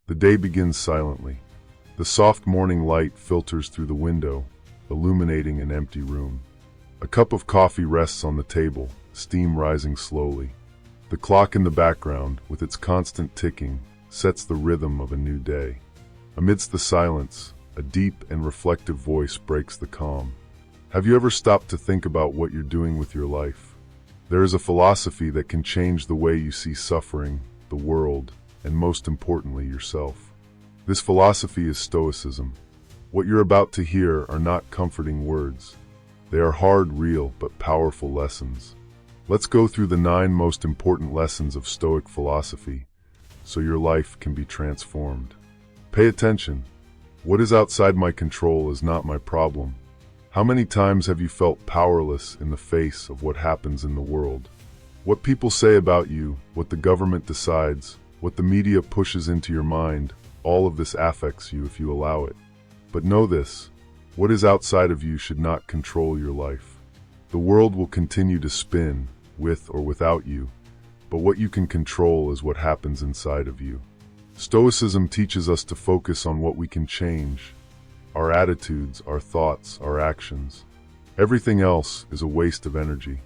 The day begins silently. The soft morning light filters through the window, illuminating an empty room. A cup of coffee rests on the table, steam rising slowly. The clock in the background, with its constant ticking, sets the rhythm of a new day. Amidst the silence, a deep and reflective voice breaks the calm. Have you ever stopped to think about what you're doing with your life? There is a philosophy that can change the way you see suffering, the world, and most importantly, yourself. This philosophy is Stoicism. What you're about to hear are not comforting words. They are hard, real, but powerful lessons. Let's go through the 9 most important lessons of Stoic philosophy, so your life can be transformed. Pay attention. What is outside my control is not my problem. How many times have you felt powerless in the face of what happens in the world? What people say about you, what the government decides, what the media pushes into your mind, all of this affects you if you allow it. But know this, what is outside of you should not control your life. The world will continue to spin, with or without you, but what you can control is what happens inside of you. Stoicism teaches us to focus on what we can change. Our attitudes, our thoughts, our actions. Everything else is a waste of energy.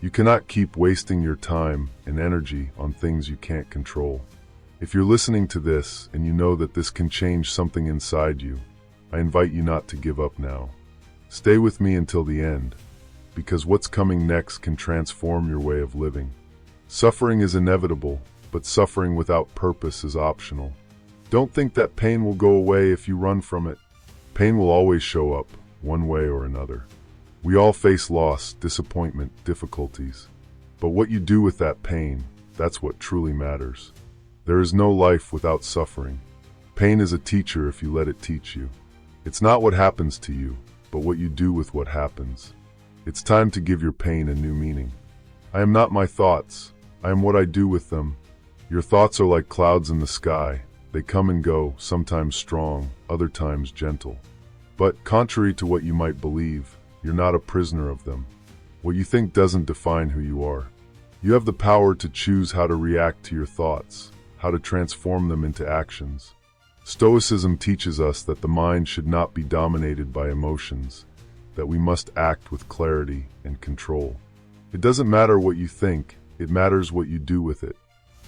You cannot keep wasting your time and energy on things you can't control. If you're listening to this and you know that this can change something inside you, I invite you not to give up now. Stay with me until the end, because what's coming next can transform your way of living. Suffering is inevitable, but suffering without purpose is optional. Don't think that pain will go away if you run from it. Pain will always show up, one way or another. We all face loss, disappointment, difficulties. But what you do with that pain, that's what truly matters. There is no life without suffering. Pain is a teacher if you let it teach you. It's not what happens to you, but what you do with what happens. It's time to give your pain a new meaning. I am not my thoughts. I am what I do with them. Your thoughts are like clouds in the sky. They come and go, sometimes strong, other times gentle. But, contrary to what you might believe, you're not a prisoner of them. What you think doesn't define who you are. You have the power to choose how to react to your thoughts, how to transform them into actions. Stoicism teaches us that the mind should not be dominated by emotions, that we must act with clarity and control. It doesn't matter what you think, it matters what you do with it.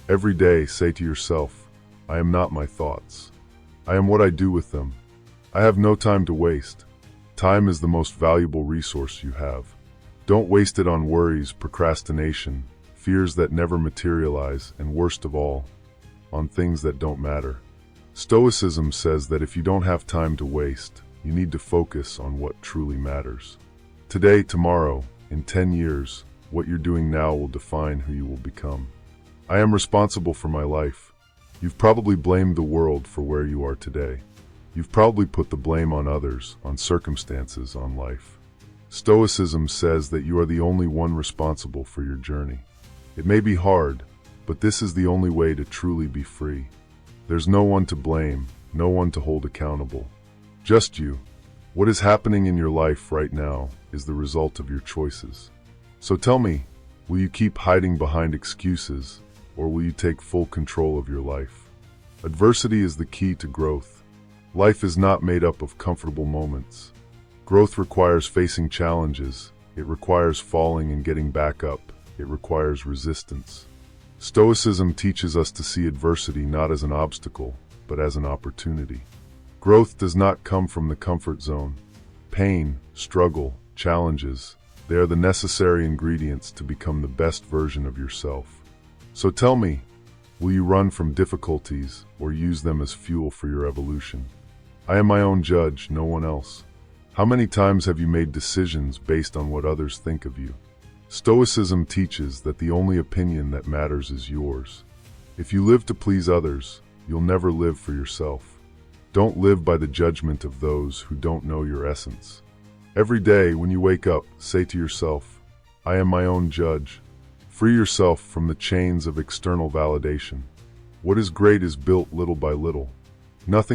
Every day, say to yourself, I am not my thoughts. I am what I do with them. I have no time to waste. Time is the most valuable resource you have. Don't waste it on worries, procrastination, fears that never materialize, and worst of all, on things that don't matter. Stoicism says that if you don't have time to waste, you need to focus on what truly matters. Today, tomorrow, in 10 years, what you're doing now will define who you will become. I am responsible for my life. You've probably blamed the world for where you are today. You've probably put the blame on others, on circumstances, on life. Stoicism says that you are the only one responsible for your journey. It may be hard, but this is the only way to truly be free. There's no one to blame, no one to hold accountable. Just you. What is happening in your life right now is the result of your choices. So tell me, will you keep hiding behind excuses, or will you take full control of your life? Adversity is the key to growth. Life is not made up of comfortable moments. Growth requires facing challenges. It requires falling and getting back up. It requires resistance. Stoicism teaches us to see adversity not as an obstacle, but as an opportunity. Growth does not come from the comfort zone. Pain, struggle, challenges, they are the necessary ingredients to become the best version of yourself. So tell me, will you run from difficulties or use them as fuel for your evolution? I am my own judge, no one else. How many times have you made decisions based on what others think of you? Stoicism teaches that the only opinion that matters is yours. If you live to please others, you'll never live for yourself. Don't live by the judgment of those who don't know your essence. Every day when you wake up, say to yourself, I am my own judge. Free yourself from the chains of external validation. What is great is built little by little. Nothing